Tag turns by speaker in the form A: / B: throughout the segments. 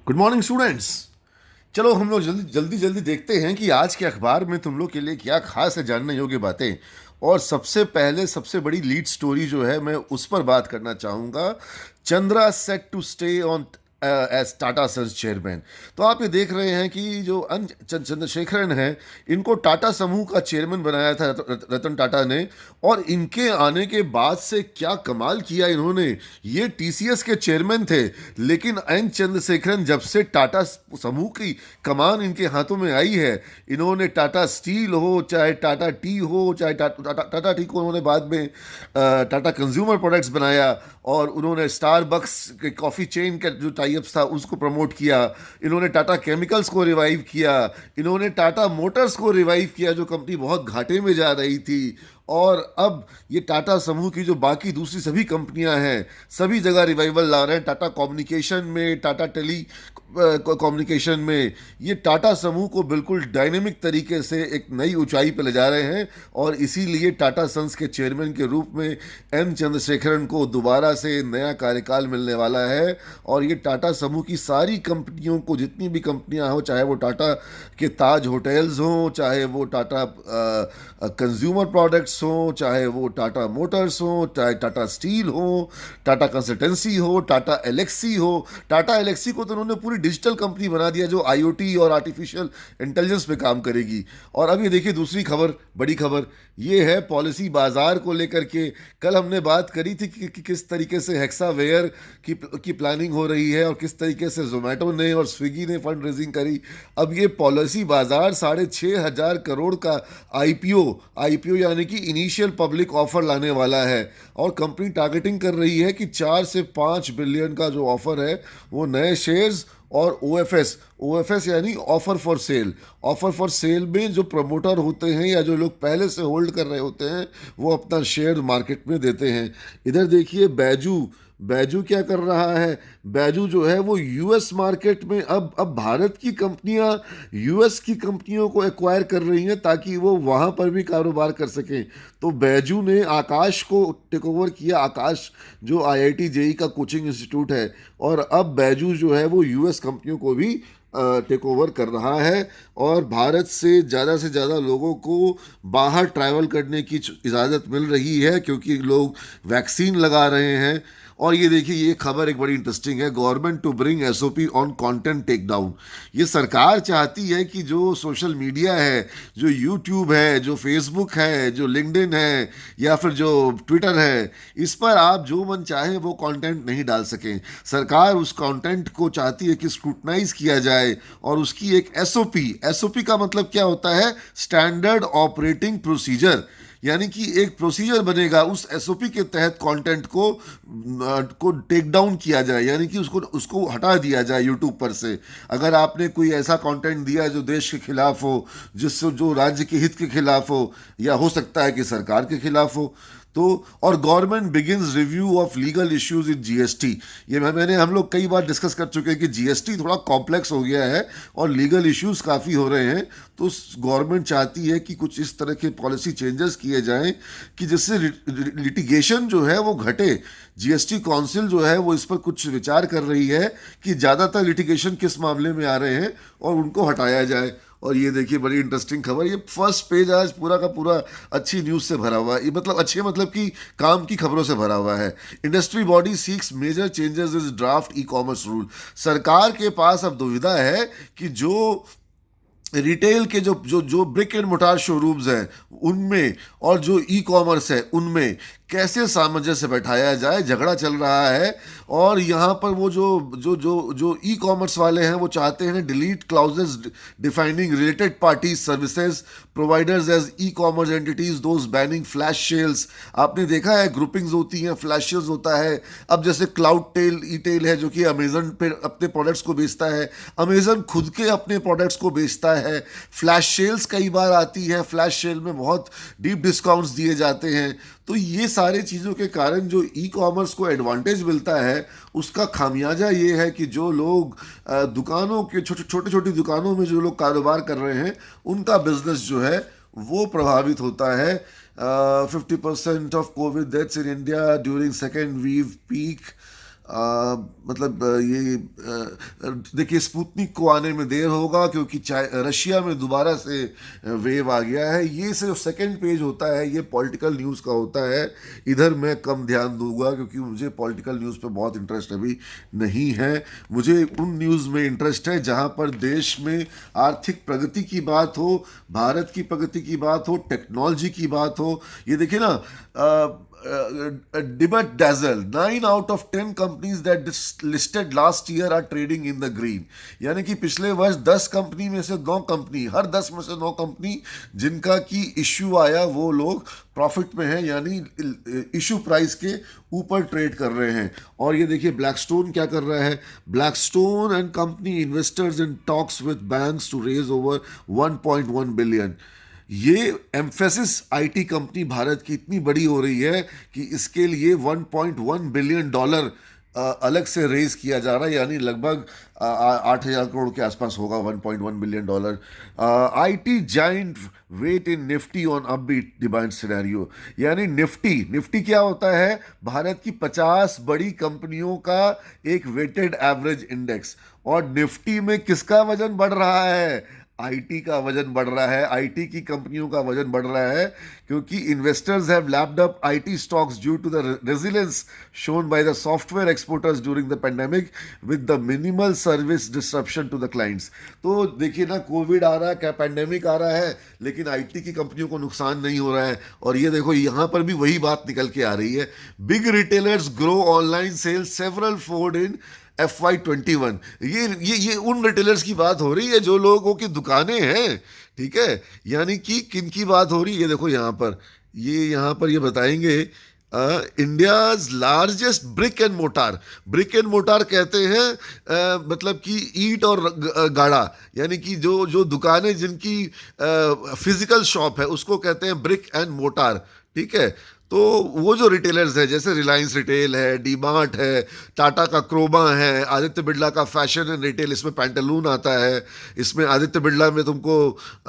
A: Good morning students. चलो हम लोग जल्दी जल्दी जल्दी देखते हैं कि आज के अखबार में तुम लोग के लिए क्या खास है जानने योग्य बातें। और सबसे पहले सबसे बड़ी लीड स्टोरी जो है मैं उस पर बात करना चाहूँगा। Chandra set to stay on as Tata Sons chairman. तो आप ये देख रहे हैं कि जो चंद्रशेखरन है, इनको टाटा समूह का चेयरमैन बनाया था रतन टाटा ने। और इनके आने के बाद से क्या कमाल किया इन्होंने। ये टीसीएस के चेयरमैन थे, लेकिन एन चंद्रशेखरन जब से टाटा समूह की कमान इनके हाथों में आई है, इन्होंने टाटा स्टील हो, चाहे टाटा टी हो, चाहे टाटा टी को उन्होंने बाद में टाटा कंज्यूमर प्रोडक्ट्स बनाया। और उन्होंने स्टारबक्स के कॉफ़ी चेन का जो टाइप्स था उसको प्रमोट किया। इन्होंने टाटा केमिकल्स को रिवाइव किया। इन्होंने टाटा मोटर्स को रिवाइव किया, जो कंपनी बहुत घाटे में जा रही थी। और अब ये टाटा समूह की जो बाकी दूसरी सभी कंपनियां हैं, सभी जगह रिवाइवल ला रहे हैं। टाटा कम्युनिकेशन में, टाटा टेली कम्युनिकेशन में, ये टाटा समूह को बिल्कुल डायनेमिक तरीके से एक नई ऊंचाई पर ले जा रहे हैं। और इसीलिए टाटा सन्स के चेयरमैन के रूप में एन चंद्रशेखरन को दोबारा से नया कार्यकाल मिलने वाला है। और ये टाटा समूह की सारी कंपनियों को, जितनी भी कंपनियां हो, चाहे वो टाटा के ताज होटल्स हों, चाहे वो टाटा कंज्यूमर प्रोडक्ट्स हों, चाहे वो टाटा मोटर्स हों, चाहे टाटा स्टील हो, टाटा कंसल्टेंसी हो, टाटा एलेक्सी हो। टाटा एलेक्सी को तो उन्होंने पूरी डिजिटल कंपनी बना दिया जो आईओटी और आर्टिफिशियल इंटेलिजेंस पे काम करेगी। और अब ये देखिए दूसरी खबर, बड़ी खबर ये है पॉलिसी बाजार को लेकर के। कल हमने बात करी थी कि किस तरीके से हेक्सावेयर की प्लानिंग हो रही है और किस तरीके से जोमेटो ने और स्विगी ने फंड रेजिंग करी। अब ये पॉलिसी बाजार 6,500 करोड़ का आईपीओ आईपीओ यानी कि इनिशियल पब्लिक ऑफर लाने वाला है। और कंपनी टारगेटिंग कर रही है कि 4 से 5 बिलियन का जो ऑफर है वो नए शेयर्स और ओएफएस यानी ऑफर फॉर सेल में जो प्रमोटर होते हैं या जो लोग पहले से होल्ड कर रहे होते हैं वो अपना शेयर मार्केट में देते हैं। इधर देखिए बैजू बैजू क्या कर रहा है। बैजू जो है वो यूएस मार्केट में अब भारत की कंपनियां यूएस की कंपनियों को एक्वायर कर रही हैं ताकि वो वहां पर भी कारोबार कर सकें। तो बैजू ने आकाश को टेक ओवर किया। आकाश जो आईआईटी जेई का कोचिंग इंस्टीट्यूट है, और अब बैजू जो है वो यूएस कंपनियों को भी टेक ओवर कर रहा है। और भारत से ज़्यादा लोगों को बाहर ट्रैवल करने की इजाज़त मिल रही है क्योंकि लोग वैक्सीन लगा रहे हैं। और ये देखिए, ये खबर एक बड़ी इंटरेस्टिंग है। Government to bring SOP on content take down. ये सरकार चाहती है कि जो सोशल मीडिया है, जो यूट्यूब है, जो फेसबुक है, जो लिंक्डइन है, या फिर जो ट्विटर है, इस पर आप जो मन चाहे वो कंटेंट नहीं डाल सकें। सरकार उस कंटेंट को चाहती है कि स्क्रूटनाइज किया जाए और उसकी एक एसओपी का मतलब क्या होता है? Standard operating procedure. यानी कि एक प्रोसीजर बनेगा, उस एसओपी के तहत कंटेंट को टेक डाउन किया जाए, यानी कि उसको उसको हटा दिया जाए यूट्यूब पर से। अगर आपने कोई ऐसा कंटेंट दिया जो देश के खिलाफ हो, जिससे जो राज्य के हित के खिलाफ हो, या हो सकता है कि सरकार के खिलाफ हो, तो। और government begins review of legal issues in GST. ये मैंने हम लोग कई बार डिस्कस कर चुके हैं कि जीएसटी थोड़ा कॉम्प्लेक्स हो गया है और लीगल इश्यूज काफ़ी हो रहे हैं। तो गवर्नमेंट चाहती है कि कुछ इस तरह के पॉलिसी चेंजेस किए जाएं कि जिससे लिटिगेशन जो है वो घटे। जीएसटी काउंसिल जो है वो इस पर कुछ विचार कर रही है कि ज़्यादातर लिटिगेशन किस मामले में आ रहे हैं और उनको हटाया जाए। और ये देखिए बड़ी इंटरेस्टिंग खबर, ये फर्स्ट पेज आज पूरा का पूरा अच्छी न्यूज़ से भरा हुआ है। ये मतलब अच्छे मतलब कि काम की खबरों से भरा हुआ है। Industry body seeks major changes is draft e commerce rule. सरकार के पास अब दुविधा है कि जो रिटेल के जो जो जो ब्रिक एंड मोटार शोरूम्स हैं उनमें और जो ई कॉमर्स है उनमें कैसे सामंजस्य बैठाया जाए, झगड़ा चल रहा है। और यहाँ पर वो जो जो जो जो ई कॉमर्स वाले हैं वो चाहते हैं delete clauses defining related parties services providers as e commerce entities, those banning flash sales. आपने देखा है ग्रुपिंग्स होती हैं, फ्लैश सेल्स होता है। अब जैसे क्लाउड टेल ई टेल है जो कि अमेजन पे अपने प्रोडक्ट्स को बेचता है, अमेजन खुद के अपने प्रोडक्ट्स को बेचता है। फ्लैश सेल्स कई बार आती है, फ्लैश सेल में बहुत डीप डिस्काउंट्स दिए जाते हैं। तो ये सारे चीज़ों के कारण जो ई कॉमर्स को एडवांटेज मिलता है, उसका खामियाजा ये है कि जो लोग दुकानों के छोटी छोटी दुकानों में जो लोग कारोबार कर रहे हैं उनका बिजनेस जो है वो प्रभावित होता है। 50% of Covid deaths in India during second wave peak मतलब ये देखिए स्पुतनिक को आने में देर होगा क्योंकि रशिया में दोबारा से वेव आ गया है। ये से जो सेकंड पेज होता है ये पॉलिटिकल न्यूज़ का होता है। इधर मैं कम ध्यान दूंगा क्योंकि मुझे पॉलिटिकल न्यूज़ पे बहुत इंटरेस्ट अभी नहीं है। मुझे उन न्यूज़ में इंटरेस्ट है जहां पर देश में आर्थिक प्रगति की बात हो, भारत की प्रगति की बात हो, टेक्नोलॉजी की बात हो। ये देखिए ना, Debit Dazzle, 9 out of 10 companies that listed last year are trading in the green। यानी कि पिछले वर्ष 10 कंपनी में से 9 कंपनी, हर 10 में से 9 कंपनी जिनका की इश्यू आया वो लोग प्रॉफिट में हैं, यानी इशू प्राइस के ऊपर ट्रेड कर रहे हैं। और ये देखिए ब्लैकस्टोन क्या कर रहा है। Blackstone and company investors in talks with banks to raise over 1.1 billion. ये एम्फेसिस आईटी कंपनी भारत की इतनी बड़ी हो रही है कि इसके लिए 1.1 बिलियन डॉलर अलग से रेज किया जा रहा है, यानी लगभग 8,000 करोड़ के आसपास होगा 1.1 billion dollar. IT giant weight in Nifty on upbeat demand scenario. यानी निफ्टी निफ्टी क्या होता है, भारत की 50 बड़ी कंपनियों का एक वेटेड एवरेज इंडेक्स। और निफ्टी में किसका वजन बढ़ रहा है, आईटी का वजन बढ़ रहा है, आईटी की कंपनियों का वजन बढ़ रहा है, क्योंकि investors have lapped up IT stocks due to the resilience shown by the software exporters during the pandemic with the minimal service disruption to the clients. तो देखिए ना, कोविड आ रहा है, क्या पेंडेमिक आ रहा है, लेकिन आईटी की कंपनियों को नुकसान नहीं हो रहा है। और ये देखो यहाँ पर भी वही बात निकल के आ रही है। Big retailers grow online sales several fold in FY21। ये उन रिटेलर्स की बात हो रही है जो लोगों की दुकानें हैं, ठीक है। यानी कि किन की बात हो रही है, ये देखो यहाँ पर ये बताएंगे। India's largest brick and mortar. Brick and mortar कहते हैं मतलब कि ईंट और गाड़ा, यानी कि जो जो दुकानें जिनकी फिजिकल शॉप है उसको कहते हैं ब्रिक एंड मोटार, ठीक है। तो वो जो रिटेलर्स है जैसे रिलायंस रिटेल है, डी मार्ट है, टाटा का क्रोमा है, आदित्य बिरला का फैशन एंड रिटेल, इसमें पैंटालून आता है, इसमें आदित्य बिरला में तुमको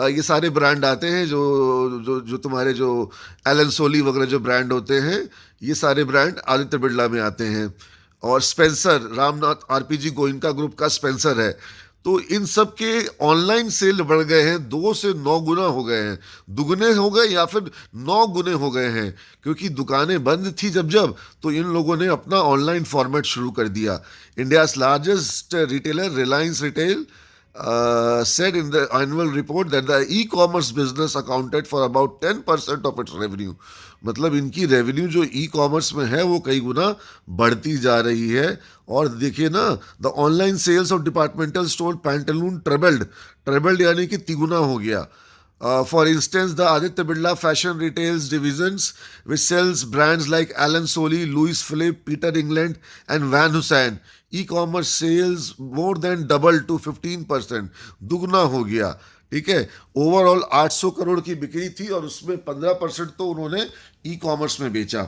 A: ये सारे ब्रांड आते हैं जो जो जो तुम्हारे जो एलन सोली वगैरह जो ब्रांड होते हैं, ये सारे ब्रांड आदित्य बिरला में आते हैं। और Spencer, Ramnath RPG Goenka group का स्पेंसर है। तो इन सब के ऑनलाइन सेल बढ़ गए हैं, 2 से 9 गुना हो गए हैं, दुगने हो गए या फिर 9 गुने हो गए हैं, क्योंकि दुकानें बंद थी जब जब, तो इन लोगों ने अपना ऑनलाइन फॉर्मेट शुरू कर दिया। India largest retailer Reliance retail said in the annual report that the e-commerce business accounted for about 10% of its revenue। मतलब इनकी रेवेन्यू जो ई कॉमर्स में है वो कई गुना बढ़ती जा रही है। और देखिए ना, the online sales of departmental store Pantaloon trebled यानी कि तिगुना हो गया। For instance, the Aditya Birla Fashion Retails divisions, which sells brands like Alan Solly, Louis Philippe, Peter England, and Van Heusen, e-commerce sales more than doubled to 15%, दुगना हो गया, ठीक है। ओवरऑल 800 करोड़ की बिक्री थी और उसमें 15% तो उन्होंने ई कॉमर्स में बेचा,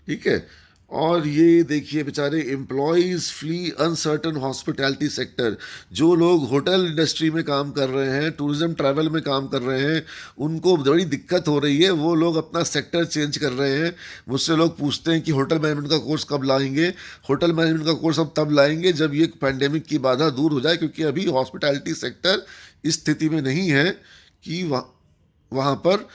A: ठीक है। और ये देखिए बेचारे employees flee uncertain hospitality sector. जो लोग होटल इंडस्ट्री में काम कर रहे हैं, टूरिज्म ट्रैवल में काम कर रहे हैं, उनको बड़ी दिक्कत हो रही है, वो लोग अपना सेक्टर चेंज कर रहे हैं। मुझसे लोग पूछते हैं कि होटल मैनेजमेंट का कोर्स कब लाएंगे। होटल मैनेजमेंट का कोर्स अब तब लाएंगे जब ये पैंडेमिक की बाधा दूर हो जाए, क्योंकि अभी हॉस्पिटैलिटी सेक्टर इस स्थिति में नहीं है कि वहाँ पर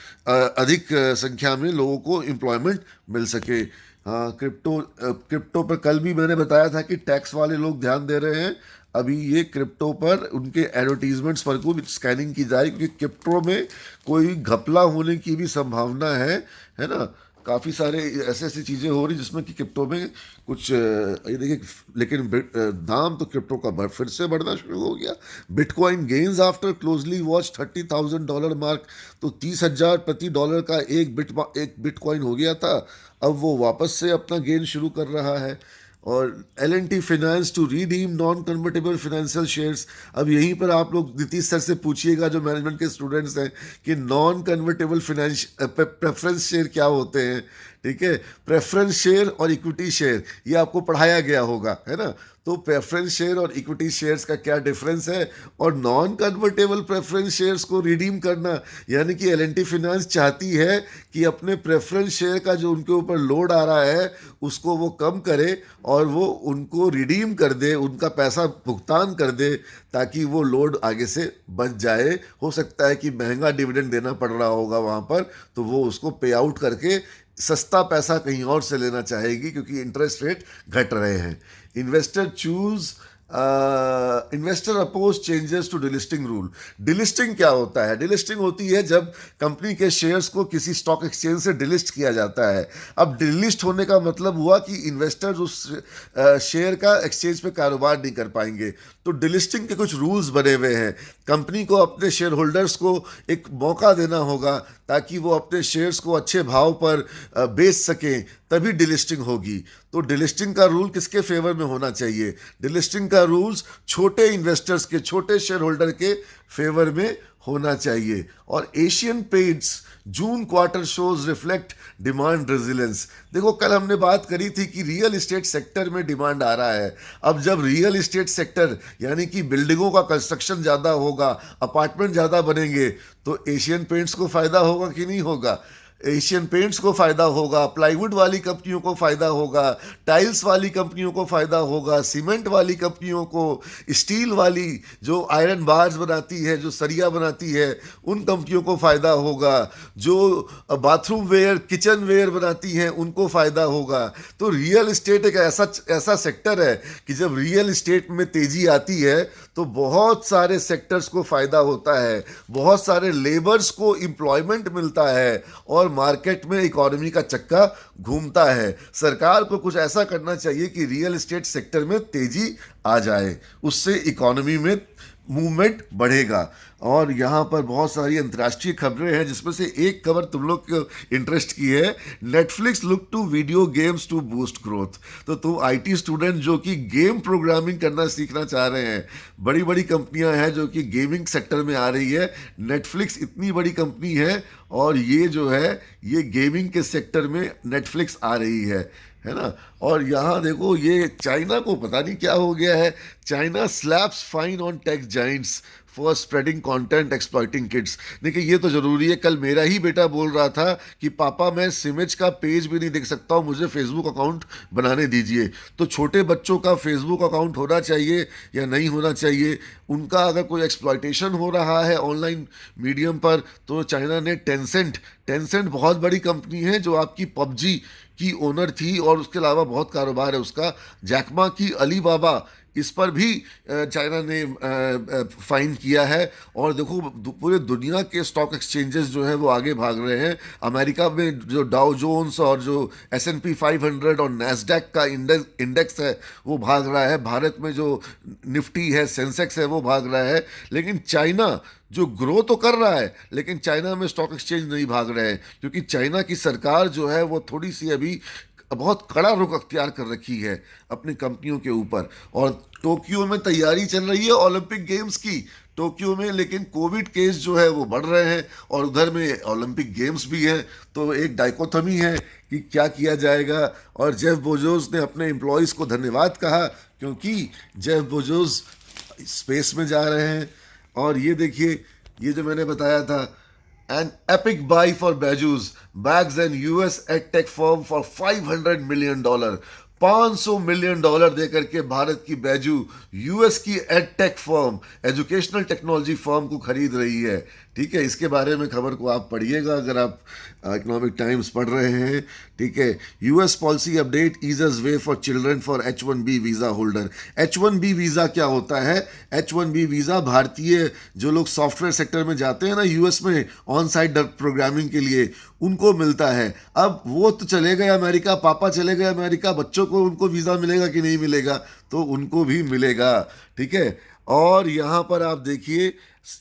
A: अधिक संख्या में लोगों को एम्प्लॉयमेंट मिल सके। हाँ, क्रिप्टो पर कल भी मैंने बताया था कि टैक्स वाले लोग ध्यान दे रहे हैं। अभी ये क्रिप्टो पर उनके एडवर्टीजमेंट्स पर को भी स्कैनिंग की जाए, क्योंकि क्रिप्टो में कोई घपला होने की भी संभावना है ना। काफ़ी सारे ऐसे ऐसी चीज़ें हो रही जिसमें कि क्रिप्टो में कुछ ये देखिए, लेकिन दाम तो क्रिप्टो का फिर से बढ़ना शुरू हो गया। Bitcoin gains after closely watch $30,000 mark. तो 30,000 प्रति डॉलर का एक बिटकॉइन हो गया था, अब वो वापस से अपना गेन शुरू कर रहा है। और L&T finance to redeem non convertible financial shares. अब यहीं पर आप लोग नीतीश सर से पूछिएगा जो मैनेजमेंट के स्टूडेंट्स हैं कि non convertible finance preference share क्या होते हैं, ठीक है। प्रेफरेंस शेयर और इक्विटी शेयर ये आपको पढ़ाया गया होगा, है ना। तो प्रेफरेंस शेयर और इक्विटी शेयर्स का क्या डिफरेंस है, और नॉन कन्वर्टेबल प्रेफरेंस शेयर्स को रिडीम करना, यानी कि एल&टी फाइनेंस चाहती है कि अपने प्रेफरेंस शेयर का जो उनके ऊपर लोड आ रहा है उसको वो कम करे और वो उनको रिडीम कर दे, उनका पैसा भुगतान कर दे, ताकि वो लोड आगे से बच जाए। हो सकता है कि महंगा डिविडेंड देना पड़ रहा होगा वहाँ पर, तो वो उसको पे आउट करके सस्ता पैसा कहीं और से लेना चाहेगी, क्योंकि इंटरेस्ट रेट घट रहे हैं। Investor oppose changes to delisting rule. Delisting क्या होता है? डिलिस्टिंग होती है जब कंपनी के शेयर्स को किसी स्टॉक एक्सचेंज से डिलिस्ट किया जाता है। अब डिलिस्ट होने का मतलब हुआ कि इन्वेस्टर्स उस शेयर का एक्सचेंज पे कारोबार नहीं कर पाएंगे। तो डिलिस्टिंग के कुछ रूल्स बने हुए हैं। कंपनी को अपने शेयर होल्डर्स को एक मौका देना होगा ताकि वो अपने शेयर्स को अच्छे भाव पर बेच सकें, तभी डिलिस्टिंग होगी। तो डिलिस्टिंग का रूल किसके फेवर में होना चाहिए? डिलिस्टिंग का रूल्स छोटे इन्वेस्टर्स के, छोटे शेयर होल्डर के फेवर में होना चाहिए। और एशियन पेंट्स जून quarter shows reflect demand resilience. देखो, कल हमने बात करी थी कि रियल एस्टेट सेक्टर में डिमांड आ रहा है। अब जब रियल एस्टेट सेक्टर यानी कि बिल्डिंगों का कंस्ट्रक्शन ज़्यादा होगा, अपार्टमेंट ज़्यादा बनेंगे, तो एशियन पेंट्स को फ़ायदा होगा कि नहीं होगा? एशियन पेंट्स को फ़ायदा होगा, प्लाईवुड वाली कंपनियों को फ़ायदा होगा, टाइल्स वाली कंपनियों को फ़ायदा होगा, सीमेंट वाली कंपनियों को, स्टील वाली जो आयरन बार्स बनाती है, जो सरिया बनाती है, उन कंपनियों को फ़ायदा होगा, जो बाथरूम वेयर, किचन वेयर बनाती हैं, उनको फ़ायदा होगा। तो रियल इस्टेट एक ऐसा सेक्टर है कि जब रियल इस्टेट में तेज़ी आती है तो बहुत सारे सेक्टर्स को फ़ायदा होता है, बहुत सारे लेबर्स को एम्प्लॉयमेंट मिलता है और मार्केट में इकोनॉमी का चक्का घूमता है। सरकार को कुछ ऐसा करना चाहिए कि रियल एस्टेट सेक्टर में तेजी आ जाए, उससे इकोनॉमी में मूवमेंट बढ़ेगा। और यहाँ पर बहुत सारी अंतर्राष्ट्रीय खबरें हैं, जिसमें से एक खबर तुम लोग को इंटरेस्ट की है। Netflix look to video games to boost growth. तो तुम आईटी स्टूडेंट जो कि गेम प्रोग्रामिंग करना सीखना चाह रहे हैं, बड़ी बड़ी कंपनियां हैं जो कि गेमिंग सेक्टर में आ रही है। नेटफ्लिक्स इतनी बड़ी कंपनी है और ये जो है ये गेमिंग के सेक्टर में नेटफ्लिक्स आ रही है ना। और यहाँ देखो, ये चाइना को पता नहीं क्या हो गया है। China slaps fine on take Giants for spreading content exploiting kids. देखिए, ये तो ज़रूरी है। कल मेरा ही बेटा बोल रहा था कि पापा मैं सिमेज का पेज भी नहीं देख सकता हूँ, मुझे फेसबुक अकाउंट बनाने दीजिए। तो छोटे बच्चों का फेसबुक अकाउंट होना चाहिए या नहीं होना चाहिए? उनका अगर कोई एक्सप्लॉइटेशन हो रहा है ऑनलाइन मीडियम पर, तो चाइना ने टेंसेंट बहुत बड़ी कंपनी है जो आपकी पबजी की ओनर थी और उसके अलावा बहुत कारोबार है उसका। जैकमा की अलीबाबा, इस पर भी चाइना ने फाइन किया है। और देखो, पूरे दुनिया के स्टॉक एक्सचेंजेस जो है वो आगे भाग रहे हैं। अमेरिका में जो डाउ जोन्स और जो S&P 500 और नैस्डैक का इंडेक्स है वो भाग रहा है। भारत में जो निफ्टी है, सेंसेक्स है, वो भाग रहा है। लेकिन चाइना जो ग्रो तो कर रहा है, लेकिन चाइना में स्टॉक एक्सचेंज नहीं भाग रहे हैं, क्योंकि चाइना की सरकार जो है वो थोड़ी सी अभी बहुत कड़ा रुख अख्तियार कर रखी है अपनी कंपनियों के ऊपर। और टोक्यो में तैयारी चल रही है ओलंपिक गेम्स की, टोक्यो में, लेकिन कोविड केस जो है वो बढ़ रहे हैं और उधर में ओलंपिक गेम्स भी हैं। तो एक डाइकोटमी है कि क्या किया जाएगा। और जेफ बेजोस ने अपने एम्प्लॉयज़ को धन्यवाद कहा, क्योंकि जेफ बेजोस स्पेस में जा रहे हैं। और ये देखिए, ये जो मैंने बताया था, an epic buy for Bejoos, bags an US EdTech firm for $500 million। $500 million दे करके भारत की बैजू यूएस की edtech firm, educational technology firm को खरीद रही है। ठीक है, इसके बारे में खबर को आप पढ़िएगा अगर आप इकोनॉमिक टाइम्स पढ़ रहे हैं। ठीक है, यूएस पॉलिसी अपडेट ईजर्स way for children for H1B visa holder. H1B visa क्या होता है? H1B वीज़ा भारतीय जो लोग सॉफ्टवेयर सेक्टर में जाते हैं ना यूएस में ऑन साइट प्रोग्रामिंग के लिए, उनको मिलता है। अब वो तो चले गए अमेरिका, पापा चले गए अमेरिका, बच्चों को उनको वीज़ा मिलेगा कि नहीं मिलेगा? तो उनको भी मिलेगा। ठीक है, और यहाँ पर आप देखिए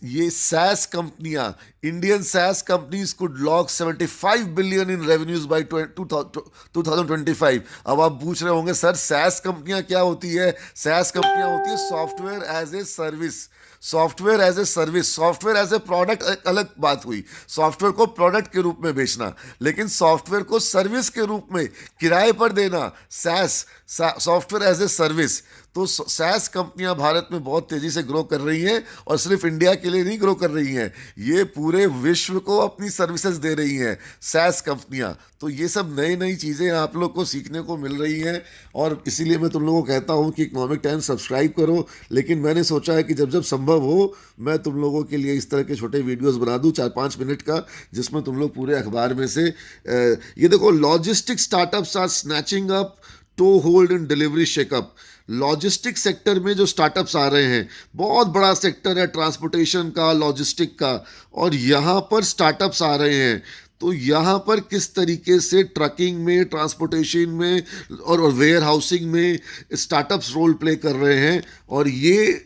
A: ये सैस कंपनियां, Indian SaaS companies could lock 75 billion in revenues by 2025। अब आप पूछ रहे होंगे सर सैस कंपनियां क्या होती है? सैस कंपनियां होती है software as a service. Software as a service, software as a product अलग बात हुई, सॉफ्टवेयर को प्रोडक्ट के रूप में बेचना, लेकिन सॉफ्टवेयर को सर्विस के रूप में किराए पर देना, SaaS, software as a service. तो सैस कंपनियां भारत में बहुत तेजी से ग्रो कर रही हैं, और सिर्फ इंडिया के लिए नहीं ग्रो कर रही हैं, ये पूरे विश्व को अपनी सर्विसेज दे रही हैं सैस कंपनियां। तो ये सब नई नई चीज़ें आप लोग को सीखने को मिल रही हैं, और इसीलिए मैं तुम लोगों को कहता हूं कि इकोनॉमिक टाइम्स सब्सक्राइब करो। लेकिन मैंने सोचा है कि जब जब संभव हो मैं तुम लोगों के लिए इस तरह के छोटे वीडियोस बना दूं 4-5 मिनट का, जिसमें तुम लोग पूरे अखबार में से ये देखो, logistic startups are snatching up toehold in delivery shakeup. Logistic sector में जो स्टार्टअप्स आ रहे हैं, बहुत बड़ा सेक्टर है ट्रांसपोर्टेशन का, लॉजिस्टिक का, और यहाँ पर स्टार्टअप्स आ रहे हैं। तो यहाँ पर किस तरीके से ट्रकिंग में, ट्रांसपोर्टेशन में और वेयर हाउसिंग में स्टार्टअप्स रोल प्ले कर रहे हैं। और ये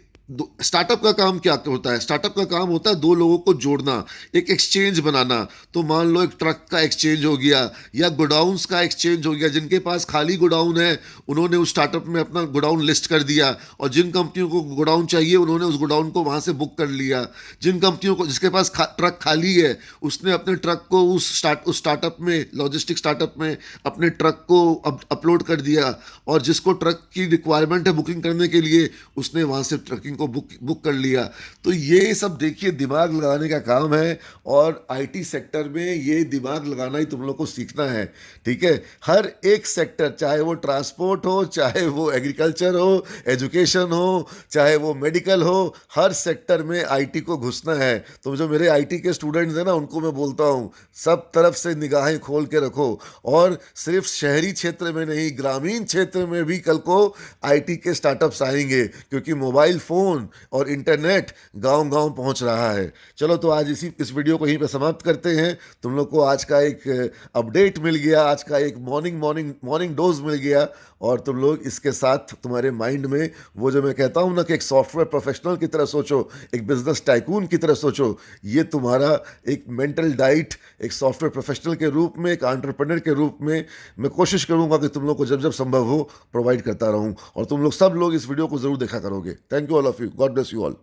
A: स्टार्टअप का काम क्या होता है? स्टार्टअप का काम होता है दो लोगों को जोड़ना, एक एक्सचेंज बनाना। तो मान लो एक ट्रक का एक्सचेंज हो गया, या गोडाउन्स का एक्सचेंज हो गया। जिनके पास खाली गोडाउन है उन्होंने उस स्टार्टअप में अपना गोडाउन लिस्ट कर दिया, और जिन कंपनियों को गोडाउन चाहिए उन्होंने उस गोडाउन को वहां से बुक कर लिया। जिन कंपनियों को, जिसके पास ट्रक खाली है, उसने अपने ट्रक को उस स्टार्टअप में, लॉजिस्टिक स्टार्टअप में अपने ट्रक को अपलोड कर दिया, और जिसको ट्रक की रिक्वायरमेंट है बुकिंग करने के लिए, उसने वहां से ट्रकिंग को बुक कर लिया। तो ये सब देखिए दिमाग लगाने का काम है, और आईटी सेक्टर में ये दिमाग लगाना ही तुम लोग को सीखना है। ठीक है, हर एक सेक्टर, चाहे वो ट्रांसपोर्ट हो, चाहे वो एग्रीकल्चर हो, एजुकेशन हो, चाहे वो मेडिकल हो, हर सेक्टर में आईटी को घुसना है। तो जो मेरे आईटी के स्टूडेंट्स हैं ना, उनको मैं बोलता हूँ सब तरफ से निगाहें खोल के रखो, और सिर्फ शहरी क्षेत्र में नहीं, ग्रामीण क्षेत्र में भी कल को आईटी के स्टार्टअप्स आएंगे, क्योंकि मोबाइल फोन और इंटरनेट गांव-गांव पहुंच रहा है। चलो तो आज इस वीडियो को यहीं पे समाप्त करते हैं। तुम लोग को आज का एक अपडेट मिल गया, आज का एक मॉर्निंग डोज मिल गया, और तुम लोग इसके साथ तुम्हारे माइंड में वो जो मैं कहता हूं ना कि एक सॉफ्टवेयर प्रोफेशनल की तरह सोचो, एक बिजनेस टाइकून की तरह सोचो, ये तुम्हारा एक मेंटल डाइट, एक सॉफ्टवेयर प्रोफेशनल के रूप में, एक एंटरप्रेन्योर के रूप में मैं कोशिश करूंगा कि तुम लोग को जब जब संभव हो प्रोवाइड करता रहूं, और तुम लोग सब लोग इस वीडियो को जरूर देखा करोगे। Thank you all of you, God bless you all.